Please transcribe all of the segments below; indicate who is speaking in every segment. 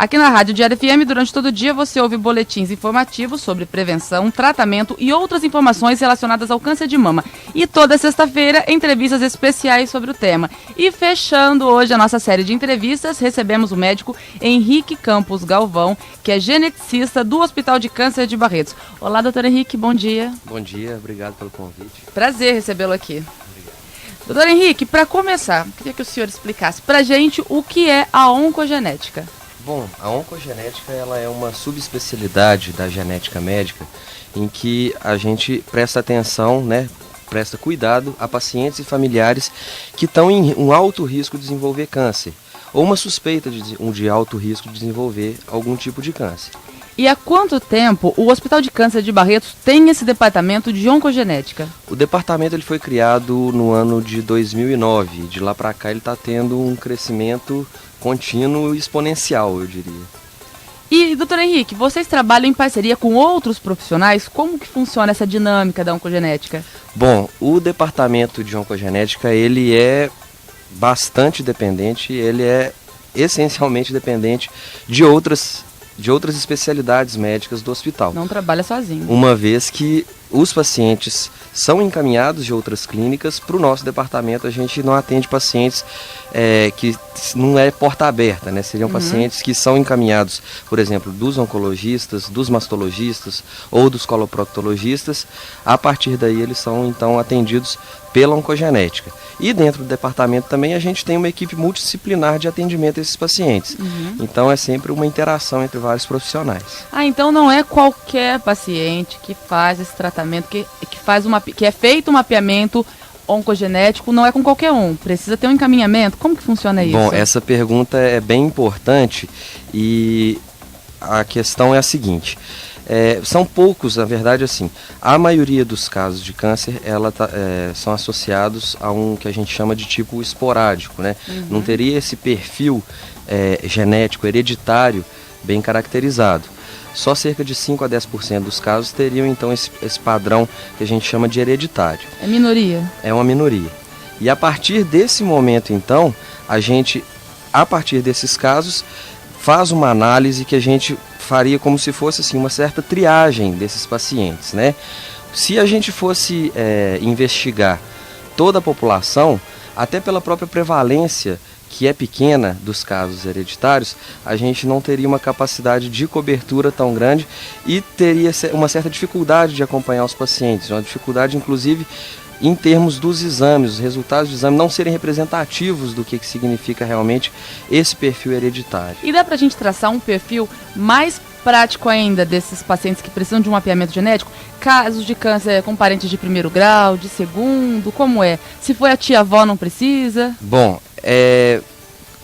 Speaker 1: Aqui na Rádio Diário FM, durante todo o dia, você ouve boletins informativos sobre prevenção, tratamento e outras informações relacionadas ao câncer de mama. E toda sexta-feira, entrevistas especiais sobre o tema. E fechando hoje a nossa série de entrevistas, recebemos o médico Henrique Campos Galvão, que é geneticista do Hospital de Câncer de Barretos. Olá, doutor Henrique, bom dia.
Speaker 2: Bom dia, obrigado pelo convite.
Speaker 1: Prazer recebê-lo aqui. Doutor Henrique, para começar, queria que o senhor explicasse para a gente o que é a oncogenética.
Speaker 2: Bom, a oncogenética ela é uma subespecialidade da genética médica em que a gente presta atenção, presta cuidado a pacientes e familiares que estão em um alto risco de desenvolver câncer ou uma suspeita de alto risco de desenvolver algum tipo de câncer.
Speaker 1: E há quanto tempo o Hospital de Câncer de Barretos tem esse departamento de oncogenética?
Speaker 2: O departamento ele foi criado no ano de 2009. De lá para cá ele está tendo um crescimento contínuo e exponencial, eu diria.
Speaker 1: E, doutor Henrique, vocês trabalham em parceria com outros profissionais? Como que funciona essa dinâmica da oncogenética?
Speaker 2: Bom, o departamento de oncogenética ele é bastante dependente, ele é essencialmente dependente de outras especialidades médicas do hospital.
Speaker 1: Não trabalha sozinho.
Speaker 2: Uma vez que os pacientes são encaminhados de outras clínicas para o nosso departamento, a gente não atende pacientes que não é porta aberta, seriam pacientes que são encaminhados, por exemplo, dos oncologistas, dos mastologistas ou dos coloproctologistas. A partir daí eles são então atendidos pela oncogenética. E dentro do departamento também a gente tem uma equipe multidisciplinar de atendimento a esses pacientes. Então é sempre uma interação entre vários profissionais.
Speaker 1: Então não é qualquer paciente que faz esse tratamento, que é feito um mapeamento oncogenético, não é com qualquer um, precisa ter um encaminhamento. Como que funciona isso?
Speaker 2: Bom, essa pergunta é bem importante e a questão é a seguinte. São poucos, na verdade, assim, a maioria dos casos de câncer são associados a um que a gente chama de tipo esporádico, Não teria esse perfil genético, hereditário, bem caracterizado. Só cerca de 5 a 10% dos casos teriam, então, esse padrão que a gente chama de hereditário.
Speaker 1: É minoria? É
Speaker 2: uma minoria. E a partir desse momento, então, a partir desses casos, faz uma análise que a gente faria como se fosse assim, uma certa triagem desses pacientes, Se a gente fosse investigar toda a população, até pela própria prevalência, que é pequena dos casos hereditários, a gente não teria uma capacidade de cobertura tão grande e teria uma certa dificuldade de acompanhar os pacientes, uma dificuldade inclusive em termos dos exames, os resultados do exame não serem representativos do que significa realmente esse perfil hereditário.
Speaker 1: E dá pra gente traçar um perfil mais prático ainda desses pacientes que precisam de um mapeamento genético? Casos de câncer com parentes de primeiro grau, de segundo, como é? Se foi a tia-avó, não precisa?
Speaker 2: Bom,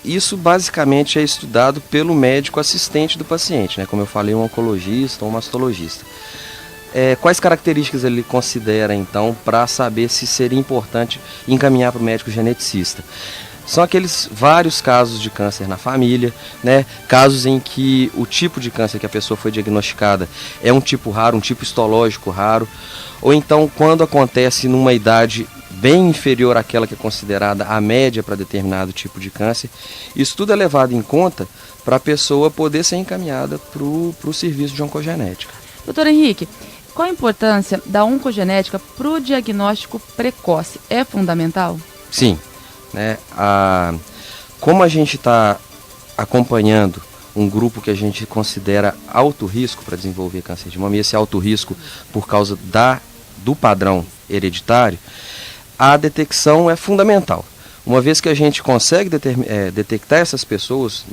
Speaker 2: isso basicamente é estudado pelo médico assistente do paciente, como eu falei, um oncologista ou um mastologista. Quais características ele considera, então, para saber se seria importante encaminhar para o médico geneticista? São aqueles vários casos de câncer na família, casos em que o tipo de câncer que a pessoa foi diagnosticada é um tipo raro, um tipo histológico raro, ou então quando acontece numa idade bem inferior àquela que é considerada a média para determinado tipo de câncer. Isso tudo é levado em conta para a pessoa poder ser encaminhada para o serviço de oncogenética.
Speaker 1: Doutor Henrique, qual a importância da oncogenética para o diagnóstico precoce? É fundamental?
Speaker 2: Sim. Como a gente está acompanhando um grupo que a gente considera alto risco para desenvolver câncer de mama, e esse alto risco por causa do padrão hereditário, a detecção é fundamental. Uma vez que a gente consegue detectar essas pessoas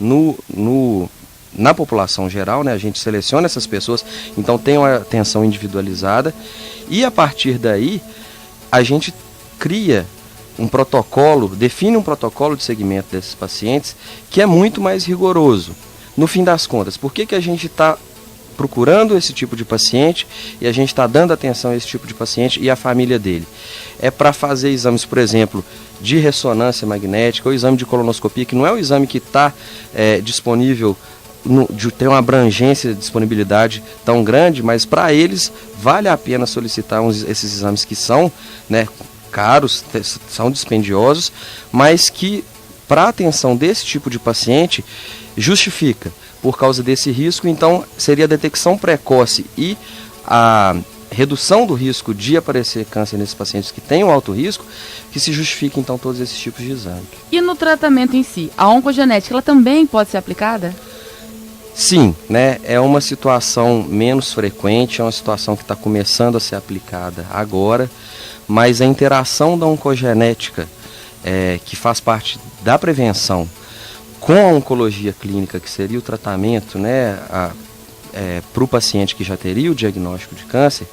Speaker 2: na população geral, a gente seleciona essas pessoas, então tem uma atenção individualizada e a partir daí a gente define um protocolo de segmento desses pacientes que é muito mais rigoroso. No fim das contas, por que a gente está procurando esse tipo de paciente e a gente está dando atenção a esse tipo de paciente e a família dele? É para fazer exames, por exemplo, de ressonância magnética ou exame de colonoscopia, que não é um exame que está disponível, tem uma abrangência de disponibilidade tão grande, mas para eles vale a pena solicitar esses exames que são caros, são dispendiosos, mas que para a atenção desse tipo de paciente justifica. por causa desse risco. Então, seria a detecção precoce e a redução do risco de aparecer câncer nesses pacientes que têm um alto risco, que se justifica então todos esses tipos de exame.
Speaker 1: E no tratamento em si, a oncogenética ela também pode ser aplicada?
Speaker 2: Sim, né? É uma situação menos frequente, é uma situação que está começando a ser aplicada agora, mas a interação da oncogenética, que faz parte da prevenção, com a oncologia clínica, que seria o tratamento, né, para o paciente que já teria o diagnóstico de câncer,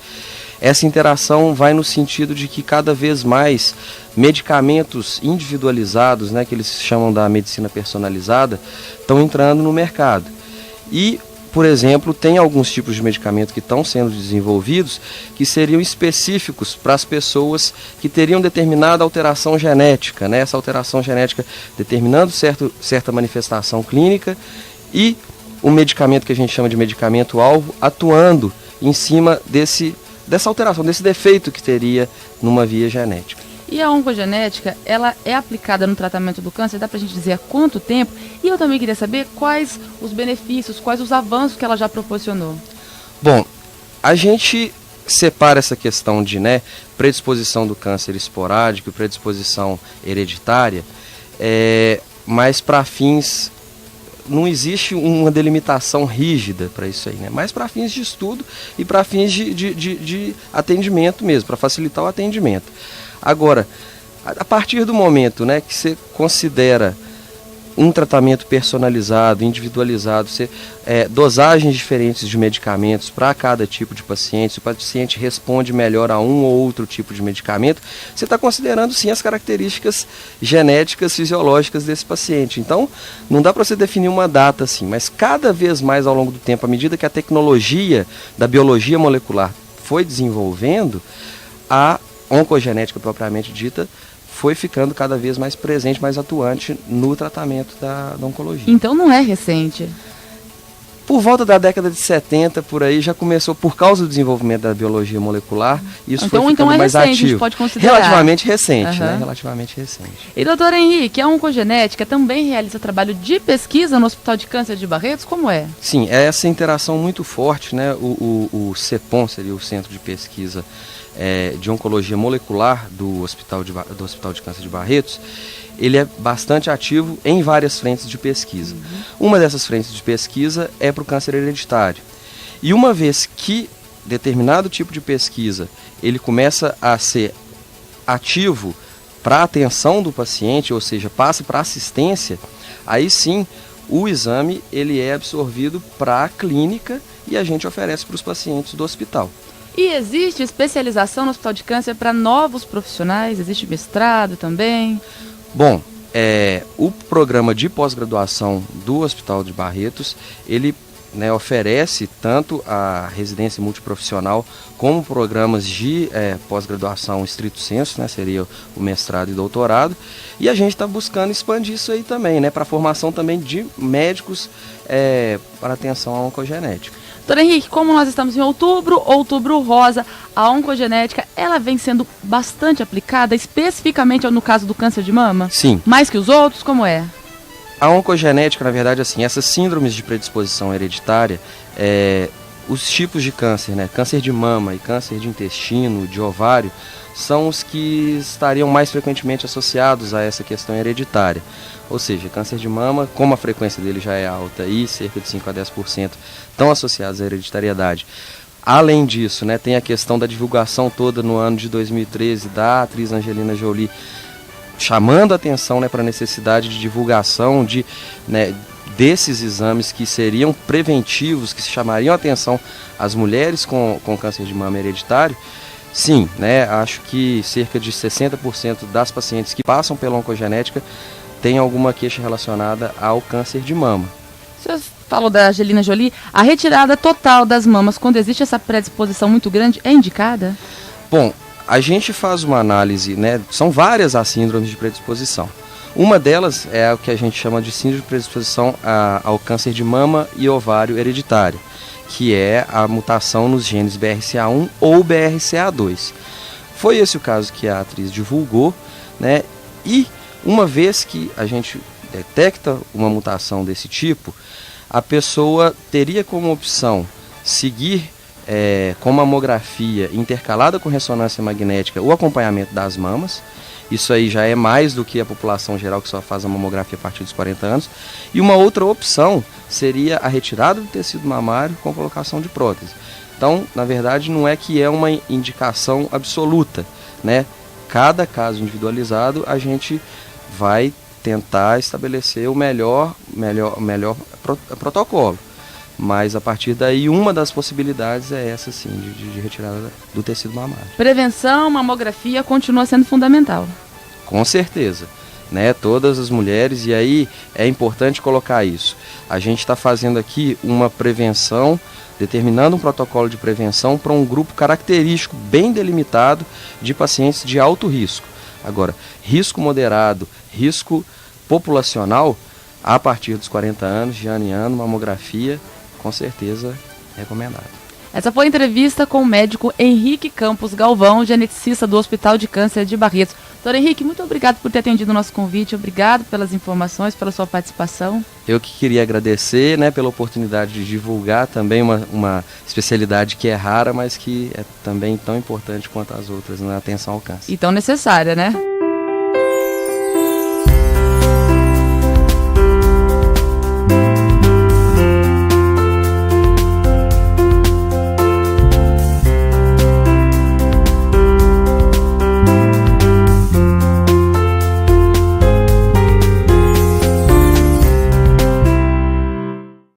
Speaker 2: essa interação vai no sentido de que cada vez mais medicamentos individualizados, né, que eles chamam da medicina personalizada, estão entrando no mercado. E, por exemplo, tem alguns tipos de medicamento que estão sendo desenvolvidos que seriam específicos para as pessoas que teriam determinada alteração genética, né, essa alteração genética determinando certa manifestação clínica e um medicamento que a gente chama de medicamento-alvo atuando em cima dessa alteração, desse defeito que teria numa via genética.
Speaker 1: E a oncogenética, ela é aplicada no tratamento do câncer, dá pra gente dizer há quanto tempo? E eu também queria saber quais os benefícios, quais os avanços que ela já proporcionou.
Speaker 2: Bom, a gente separa essa questão de, né, predisposição do câncer esporádico e predisposição hereditária, mas para fins... Não existe uma delimitação rígida para isso aí, né? Mas para fins de estudo e para fins de atendimento mesmo, para facilitar o atendimento. Agora, a partir do momento, né, que você considera um tratamento personalizado, individualizado, dosagens diferentes de medicamentos para cada tipo de paciente, se o paciente responde melhor a um ou outro tipo de medicamento, você está considerando sim as características genéticas, fisiológicas desse paciente. Então, não dá para você definir uma data assim, mas cada vez mais ao longo do tempo, à medida que a tecnologia da biologia molecular foi desenvolvendo, a oncogenética propriamente dita foi ficando cada vez mais presente, mais atuante no tratamento da oncologia.
Speaker 1: Então não é recente?
Speaker 2: Por volta da década de 70, por aí, já começou, por causa do desenvolvimento da biologia molecular, isso foi ficando
Speaker 1: é
Speaker 2: mais
Speaker 1: recente,
Speaker 2: ativo.
Speaker 1: A gente pode considerar.
Speaker 2: Relativamente recente, né? Relativamente recente.
Speaker 1: E doutor Henrique, a oncogenética também realiza trabalho de pesquisa no Hospital de Câncer de Barretos? Como é?
Speaker 2: Sim, é essa interação muito forte, né? O CEPOM seria o Centro de Pesquisa de Oncologia Molecular do Hospital de Câncer de Barretos. Ele é bastante ativo em várias frentes de pesquisa. Uma dessas frentes de pesquisa é para o câncer hereditário. E uma vez que determinado tipo de pesquisa ele começa a ser ativo para a atenção do paciente, ou seja, passa para assistência, aí sim o exame ele é absorvido para a clínica e a gente oferece para os pacientes do hospital.
Speaker 1: E existe especialização no Hospital de Câncer para novos profissionais? Existe mestrado também?
Speaker 2: Bom, o programa de pós-graduação do Hospital de Barretos, ele, né, oferece tanto a residência multiprofissional como programas de pós-graduação estrito sensu, né, seria o mestrado e doutorado, e a gente está buscando expandir isso aí também, né, para a formação também de médicos para atenção à oncogenética.
Speaker 1: Doutor Henrique, como nós estamos em outubro rosa, a oncogenética, ela vem sendo bastante aplicada, especificamente no caso do câncer de mama?
Speaker 2: Sim.
Speaker 1: Mais que os outros, como é?
Speaker 2: A oncogenética, na verdade, assim, essas síndromes de predisposição hereditária, os tipos de câncer, né, câncer de mama e câncer de intestino, de ovário, são os que estariam mais frequentemente associados a essa questão hereditária. Ou seja, câncer de mama, como a frequência dele já é alta e cerca de 5 a 10% estão associados à hereditariedade. Além disso, né, tem a questão da divulgação toda no ano de 2013 da atriz Angelina Jolie, chamando a atenção, né, para a necessidade de divulgação desses exames que seriam preventivos, que chamariam a atenção às mulheres com câncer de mama hereditário. Sim, né, acho que cerca de 60% das pacientes que passam pela oncogenética têm alguma queixa relacionada ao câncer de mama.
Speaker 1: Você falou da Angelina Jolie, a retirada total das mamas, quando existe essa predisposição muito grande, é indicada?
Speaker 2: Bom, a gente faz uma análise, né, são várias as síndromes de predisposição. Uma delas é o que a gente chama de síndrome de predisposição ao câncer de mama e ovário hereditário, que é a mutação nos genes BRCA1 ou BRCA2. Foi esse o caso que a atriz divulgou, né? E uma vez que a gente detecta uma mutação desse tipo, a pessoa teria como opção seguir com mamografia intercalada com ressonância magnética o acompanhamento das mamas. Isso aí já é mais do que a população geral que só faz a mamografia a partir dos 40 anos. E uma outra opção seria a retirada do tecido mamário com colocação de prótese. Então, na verdade, não é que é uma indicação absoluta, né? Cada caso individualizado, a gente vai tentar estabelecer o melhor protocolo. Mas, a partir daí, uma das possibilidades é essa, sim, de retirada do tecido mamário.
Speaker 1: Prevenção, mamografia continua sendo fundamental.
Speaker 2: Com certeza, né? Todas as mulheres, e aí é importante colocar isso. A gente está fazendo aqui uma prevenção, determinando um protocolo de prevenção para um grupo característico bem delimitado de pacientes de alto risco. Agora, risco moderado, risco populacional, a partir dos 40 anos, de ano em ano, mamografia, com certeza recomendado.
Speaker 1: Essa foi a entrevista com o médico Henrique Campos Galvão, geneticista do Hospital de Câncer de Barretos. Doutor Henrique, muito obrigado por ter atendido o nosso convite, obrigado pelas informações, pela sua participação.
Speaker 2: Eu que queria agradecer, né, pela oportunidade de divulgar também uma especialidade que é rara, mas que é também tão importante quanto as outras na atenção ao câncer.
Speaker 1: E tão necessária, né?